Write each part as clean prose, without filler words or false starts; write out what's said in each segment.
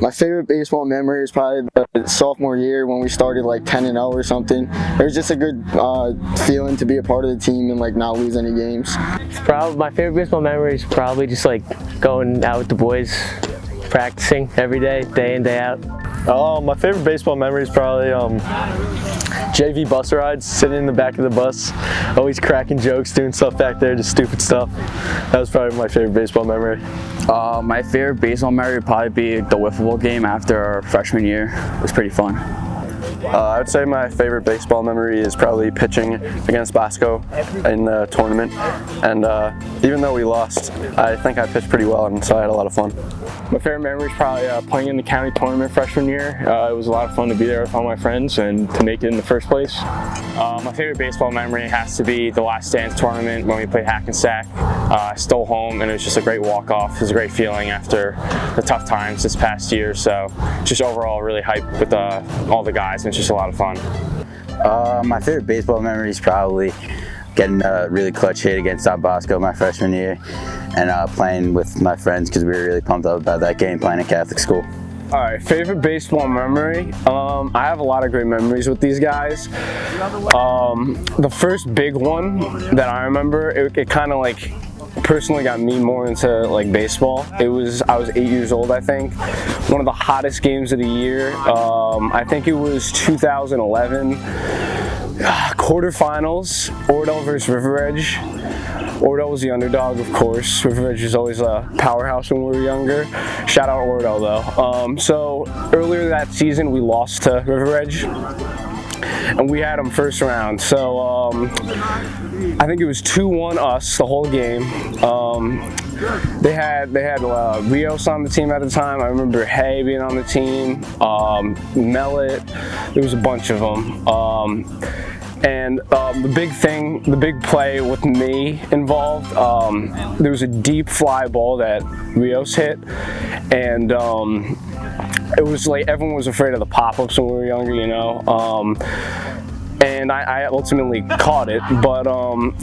My favorite baseball memory is probably the sophomore year when we started like 10-0 or something. It was just a good feeling to be a part of the team and like not lose any games. My favorite baseball memory is probably just like going out with the boys, practicing every day in, day out. My favorite baseball memory is probably JV bus rides, sitting in the back of the bus, always cracking jokes, doing stuff back there, just stupid stuff. That was probably my favorite baseball memory. My favorite baseball memory would probably be the wiffle ball game after our freshman year. It was pretty fun. I would say my favorite baseball memory is probably pitching against Bosco in the tournament. And even though we lost, I think I pitched pretty well, and so I had a lot of fun. My favorite memory is probably playing in the county tournament freshman year. It was a lot of fun to be there with all my friends and to make it in the first place. My favorite baseball memory has to be the Last Dance tournament when we played Hackensack. I stole home, and it was just a great walk-off. It was a great feeling after the tough times this past year. So just overall really hyped with all the guys, and it's just a lot of fun. My favorite baseball memory is probably getting a really clutch hit against Don Bosco my freshman year, and playing with my friends because we were really pumped up about that game, playing at Catholic school. All right, favorite baseball memory. I have a lot of great memories with these guys. The first big one that I remember, it kind of like personally got me more into like baseball. I was 8 years old, I think. One of the hottest games of the year. I think it was 2011 quarterfinals, Ordell versus River Edge. Ordell was the underdog, of course. River Edge is always a powerhouse when we were younger. Shout out Ordell though. So earlier that season we lost to River Edge, and we had them first round. So I think it was 2-1 us the whole game. They had Rios on the team at the time. I remember Hay being on the team, Mellet. There was a bunch of them. And the big play with me involved, there was a deep fly ball that Rios hit, and it was like everyone was afraid of the pop-ups when we were younger, you know. And I ultimately caught it, but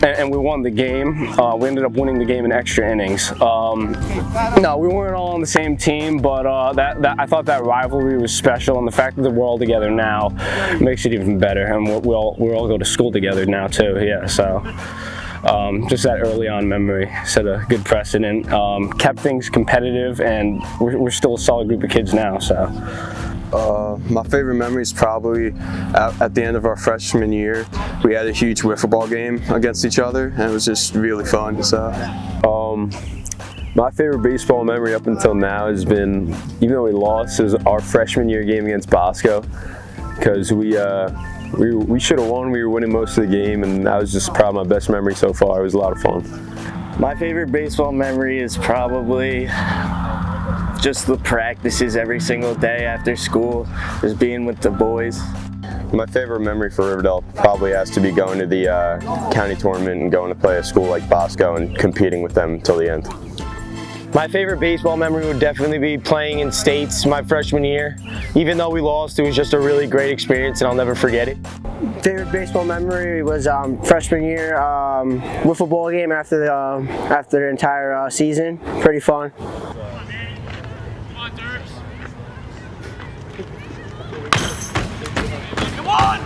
and we won the game. We ended up winning the game in extra innings. No, we weren't all on the same team, but I thought that rivalry was special, and the fact that we're all together now makes it even better. And we all go to school together now too. Yeah, so just that early on memory set a good precedent. Kept things competitive, and we're still a solid group of kids now. So. My favorite memory is probably at the end of our freshman year. We had a huge wiffle ball game against each other, and it was just really fun. So, my favorite baseball memory up until now has been, even though we lost, is our freshman year game against Bosco, because we should have won. We were winning most of the game, and that was just probably my best memory so far. It was a lot of fun. My favorite baseball memory is probably just the practices every single day after school, just being with the boys. My favorite memory for Riverdale probably has to be going to the county tournament and going to play a school like Bosco and competing with them until the end. My favorite baseball memory would definitely be playing in states my freshman year. Even though we lost, it was just a really great experience, and I'll never forget it. Favorite baseball memory was freshman year wiffle ball game after the entire season. Pretty fun. Come on!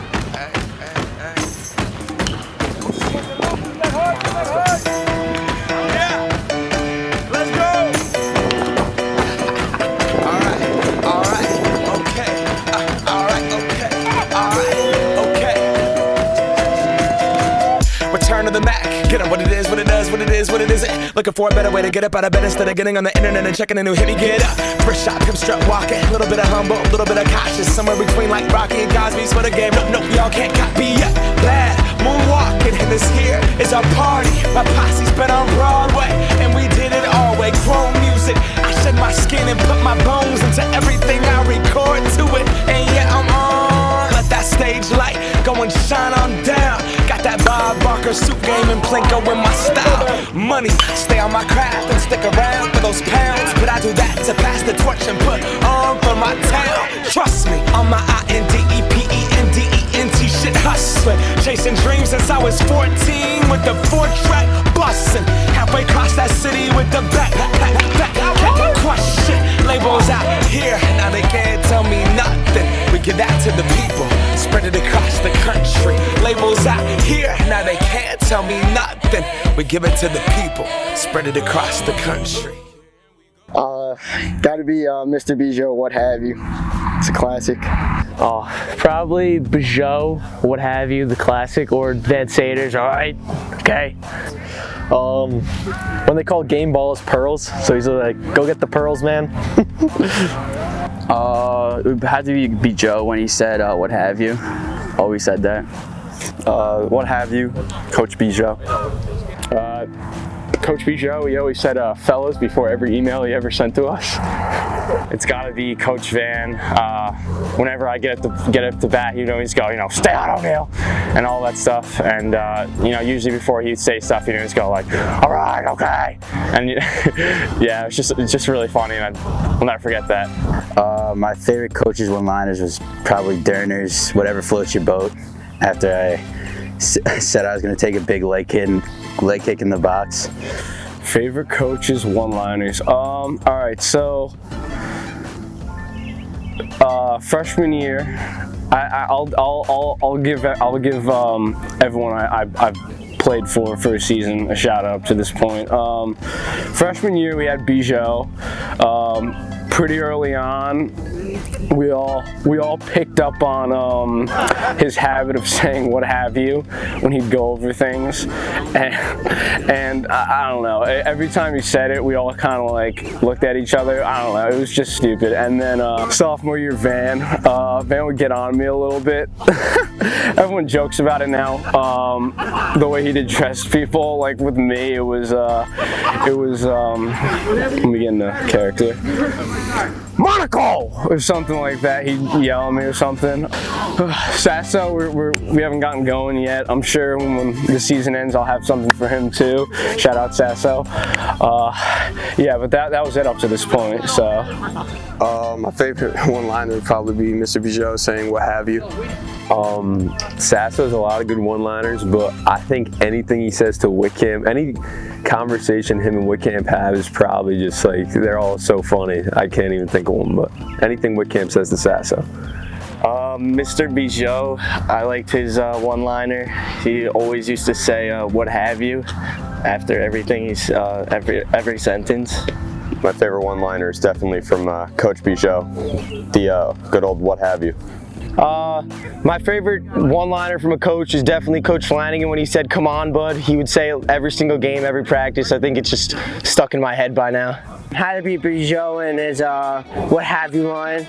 Return to the Mac, get up what it is, what it does, what it is, what it isn't. Looking for a better way to get up out of bed instead of getting on the internet and checking a new hit. Me get up, first shot, come strut walking. A little bit of humble, a little bit of cautious. Somewhere between like Rocky and Cosby's for the game. Nope, y'all can't copy yet. Bad moonwalking, and this here is our party. My posse's been on Broadway, and we did it all way. Chrome music, I shed my skin and put my bones into everything I record to it. And yeah, I'm on. Let that stage light go and shine on down. Got that Bob Barker suit game and Plinko in my style. Money, stay on my craft and stick around for those pounds. But I do that to pass the torch and put on for my town. Trust me, on my INDEPENDENT shit hustling. Chasing dreams since I was 14 with the 4-track bustin'. Halfway across that city with the back question. Labels out here, and I We give that to the people, spread it across the country. Labels out here, now they can't tell me nothing. We give it to the people, spread it across the country. Gotta be Mr. Bijou, what have you. It's a classic. Oh, probably Bijou, what have you, the classic, or Van Saters. All right, okay. When they call game balls pearls, so he's like, go get the pearls, man. It had to be Joe when he said, what have you. Always said that. What have you, Coach Bijou? Coach Bijou, he always said fellas before every email he ever sent to us. It's got to be Coach Van. Whenever I get up to bat, he'd always go, stay out of here, and all that stuff. And usually before he'd say stuff, he'd always go like, all right, okay. And yeah, it's just really funny, and I'll never forget that. My favorite coach's one-liners was probably Derner's "Whatever floats your boat." After I said I was going to take a big leg kick in the box. Favorite coaches one-liners. All right, so freshman year, I'll give everyone I've played for a season a shout out to this point. Freshman year we had Bijou. Pretty early on, we all picked up on his habit of saying "what have you" when he'd go over things, and I don't know. Every time he said it, we all kind of like looked at each other. I don't know. It was just stupid. And then sophomore year, Van would get on me a little bit. Everyone jokes about it now. The way he did dress people, like with me, it was. Let me get into character. Monaco or something like that. He'd yell at me or something. Sasso, we haven't gotten going yet. I'm sure when the season ends, I'll have something for him too. Shout out Sasso. Yeah, but that was it up to this point. So, my favorite one-liner would probably be Mr. Bijou saying "what have you." Sasso has a lot of good one-liners, but I think anything he says to Whitcamp, any conversation him and Whitcamp have is probably just like, they're all so funny. I can't even think of one, but anything Whitcamp says to Sasso. Mr. Bijou, I liked his one-liner. He always used to say "what have you" after everything. He's every sentence. My favorite one-liner is definitely from Coach Bijou, the good old "what have you." My favorite one-liner from a coach is definitely Coach Flanagan when he said, "Come on, bud." He would say it every single game, every practice. I think it's just stuck in my head by now. Had to be Bijou and his "what have you" line.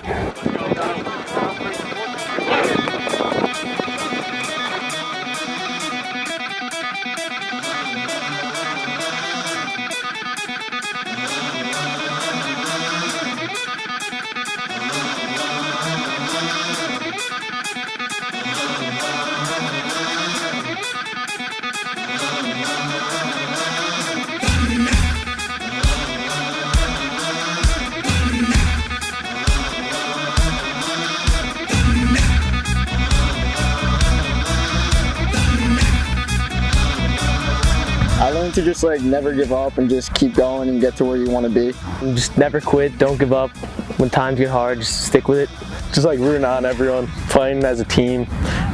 I learned to just like never give up and just keep going and get to where you want to be. Just never quit, don't give up. When times get hard, just stick with it. Just like rooting on everyone, playing as a team,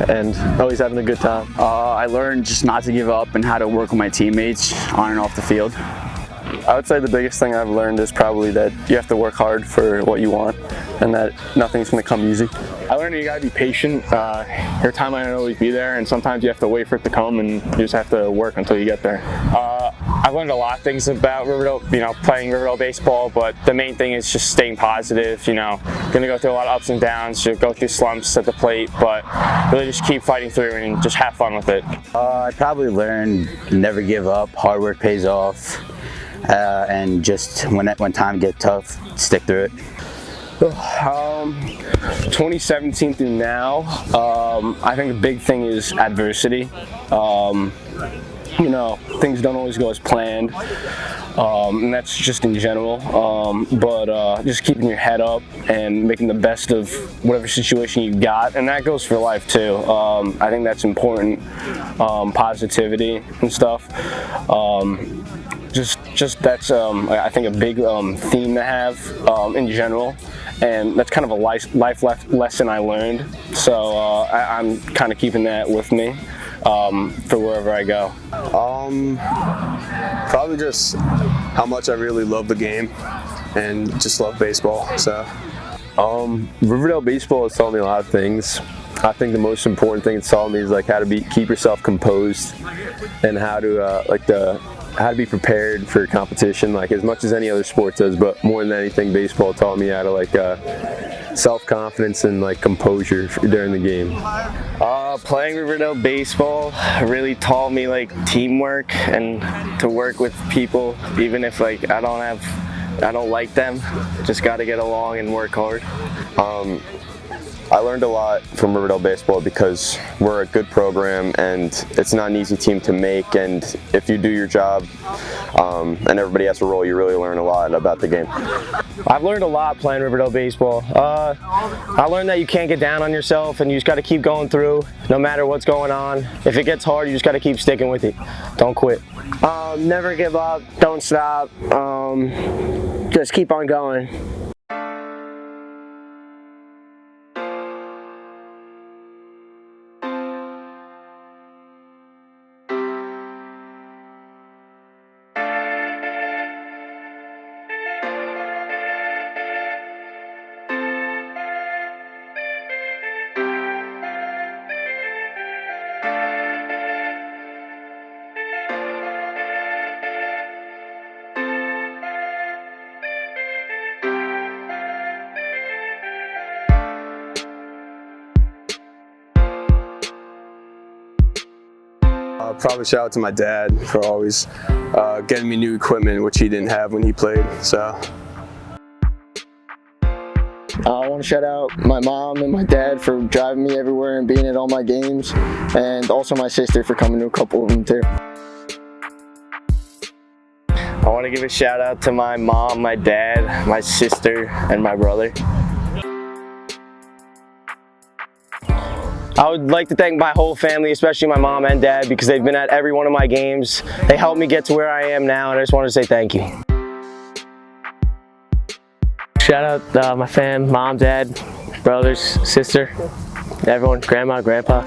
and always having a good time. I learned just not to give up and how to work with my teammates on and off the field. I would say the biggest thing I've learned is probably that you have to work hard for what you want, and that nothing's going to come easy. I learned you gotta be patient. Your time might not always be there, and sometimes you have to wait for it to come, and you just have to work until you get there. I've learned a lot of things about Riverdale, playing Riverdale baseball, but the main thing is just staying positive. Gonna go through a lot of ups and downs, you go through slumps at the plate, but really just keep fighting through and just have fun with it. I probably learned never give up, hard work pays off, and just when time gets tough, stick through it. 2017 through now, I think the big thing is adversity. Things don't always go as planned, and that's just in general, but just keeping your head up and making the best of whatever situation you got, and that goes for life too. I think that's important, positivity and stuff. Just that's I think a big theme to have in general, and that's kind of a life lesson I learned. So I'm kind of keeping that with me for wherever I go. Probably just how much I really love the game and just love baseball. So, Riverdale baseball has taught me a lot of things. I think the most important thing it's taught me is like how to keep yourself composed and how to how to be prepared for competition, like as much as any other sport does, but more than anything, baseball taught me how to self-confidence and like composure during the game. Playing Riverdale baseball really taught me like teamwork and to work with people, even if like I don't like them. Just got to get along and work hard. I learned a lot from Riverdale baseball because we're a good program and it's not an easy team to make, and if you do your job and everybody has a role, you really learn a lot about the game. I've learned a lot playing Riverdale baseball. I learned that you can't get down on yourself and you just got to keep going through no matter what's going on. If it gets hard, you just got to keep sticking with it. Don't quit. Never give up, don't stop, just keep on going. Probably shout out to my dad for always getting me new equipment, which he didn't have when he played. So. I want to shout out my mom and my dad for driving me everywhere and being at all my games, and also my sister for coming to a couple of them too. I want to give a shout out to my mom, my dad, my sister, and my brother. I would like to thank my whole family, especially my mom and dad, because they've been at every one of my games. They helped me get to where I am now, and I just want to say thank you. Shout out my fam, mom, dad, brothers, sister, everyone, grandma, grandpa.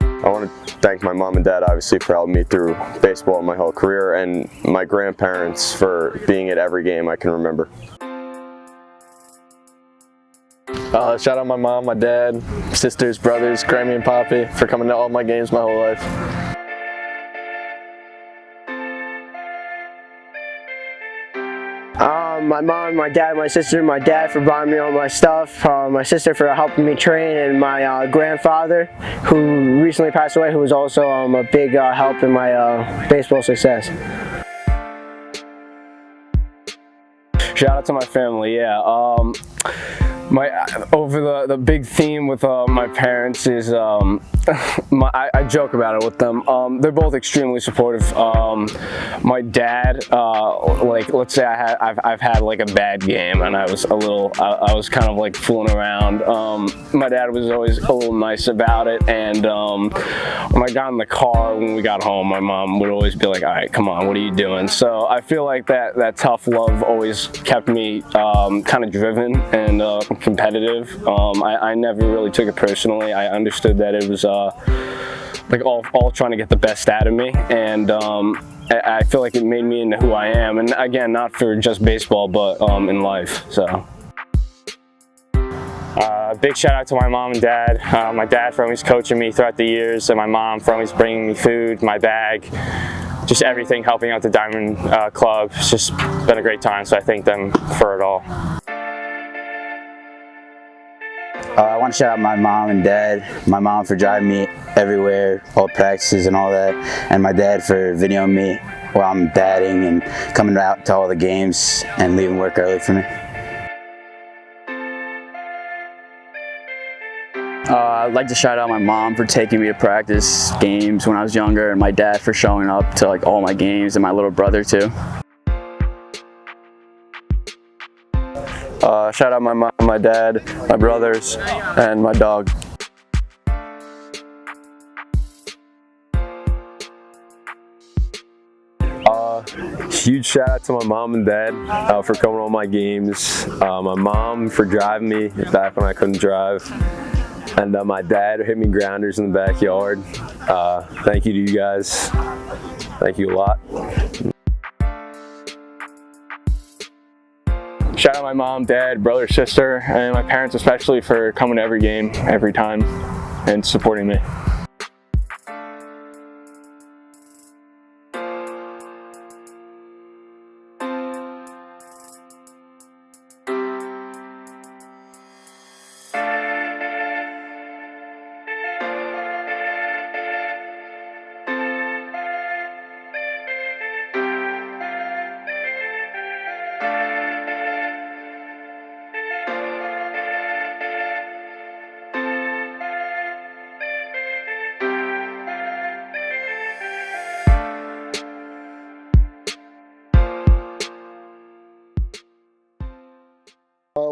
I want to thank my mom and dad obviously for helping me through baseball my whole career, and my grandparents for being at every game I can remember. Shout out my mom, my dad, sisters, brothers, Grammy and Poppy for coming to all my games my whole life. My mom, my dad, my sister, my dad for buying me all my stuff, my sister for helping me train, and my grandfather, who recently passed away, who was also a big help in my baseball success. Shout out to my family, yeah. The big theme with my parents is I joke about it with them. They're both extremely supportive. My dad, like let's say I've had like a bad game and I was kind of like fooling around. My dad was always a little nice about it, and when I got in the car when we got home, my mom would always be like, "All right, come on, what are you doing?" So I feel like that tough love always kept me kind of driven and competitive. I never really took it personally. I understood that it was like all trying to get the best out of me, and I feel like it made me into who I am, and again, not for just baseball, but in life. So big shout out to my mom and dad. My dad for always coaching me throughout the years, and my mom for always bringing me food, my bag, just everything, helping out the Diamond Club. It's just been a great time, so I thank them for it all. I want to shout out my mom and dad. My mom for driving me everywhere, all practices and all that, and my dad for videoing me while I'm batting and coming out to all the games and leaving work early for me. I'd like to shout out my mom for taking me to practice games when I was younger, and my dad for showing up to like all my games, and my little brother too. Shout out my mom, my dad, my brothers, and my dog. huge shout out to my mom and dad for coming to all my games. My mom for driving me back when I couldn't drive. And my dad hit me grounders in the backyard. Thank you to you guys. Thank you a lot. Shout out my mom, dad, brother, sister, and my parents especially for coming to every game, every time, and supporting me.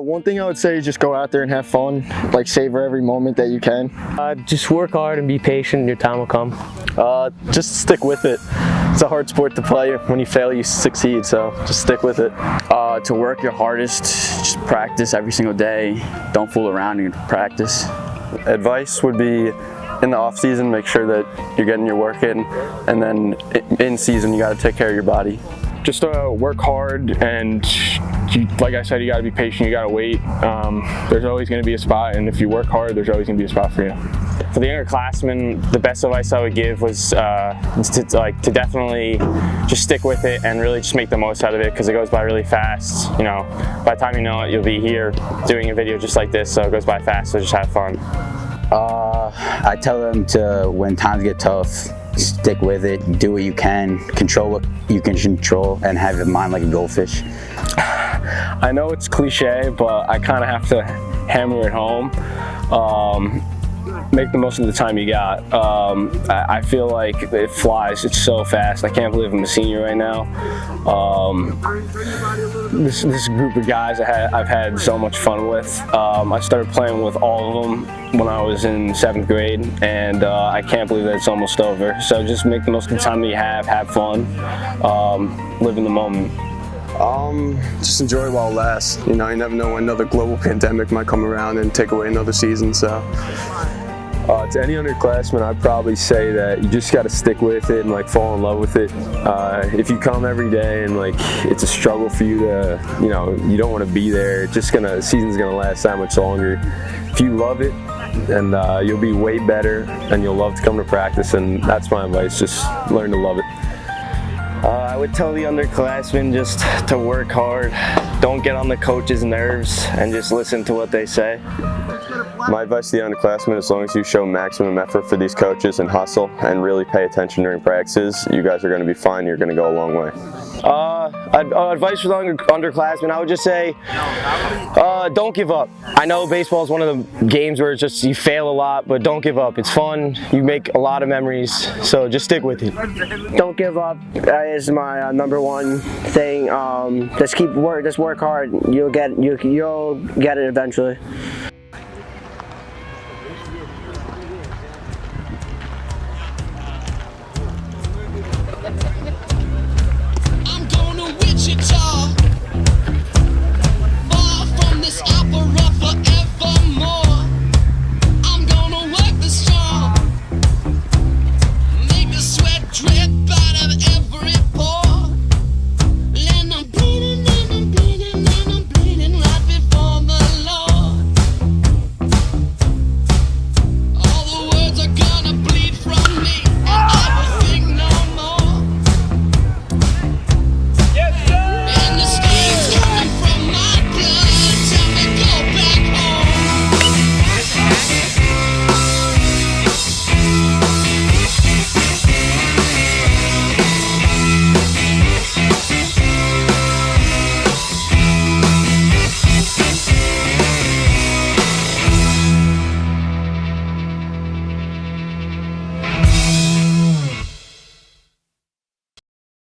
One thing I would say is just go out there and have fun, like savor every moment that you can. Just work hard and be patient, your time will come. Just stick with it. It's a hard sport to play. When you fail, you succeed, so just stick with it. To work your hardest, just practice every single day. Don't fool around in practice. Advice would be in the off season, make sure that you're getting your work in, and then in season, you got to take care of your body. Just work hard, and like I said, you got to be patient, you got to wait. There's always going to be a spot, and if you work hard, there's always going to be a spot for you. For the underclassmen, the best advice I would give was to definitely just stick with it and really just make the most out of it, because it goes by really fast. You know, by the time you know it, you'll be here doing a video just like this, so it goes by fast, so just have fun. I tell them to, when times get tough, stick with it, do what you can, control what you can control, and have your mind like a goldfish. I know it's cliche, but I kind of have to hammer it home. Make the most of the time you got. I feel like it flies. It's so fast. I can't believe I'm a senior right now. This group of guys I've had so much fun with. I started playing with all of them when I was in 7th grade, and I can't believe that it's almost over. So just make the most of the time that you have fun, live in the moment. Just enjoy it while it lasts. You know, you never know when another global pandemic might come around and take away another season, so. To any underclassmen, I'd probably say that you just got to stick with it and like fall in love with it. If you come every day and like it's a struggle for you to, you know, you don't want to be there, it's just the season's gonna last that much longer. If you love it, and you'll be way better, and you'll love to come to practice, and that's my advice, just learn to love it. I would tell the underclassmen just to work hard, don't get on the coaches' nerves, and just listen to what they say. My advice to the underclassmen, as long as you show maximum effort for these coaches and hustle and really pay attention during practices, you guys are going to be fine. You're going to go a long way. Advice for the underclassmen, I would just say, don't give up. I know baseball is one of the games where it's just you fail a lot, but don't give up. It's fun. You make a lot of memories, so just stick with it. Don't give up is my #1 thing. Just work hard. You'll get it eventually.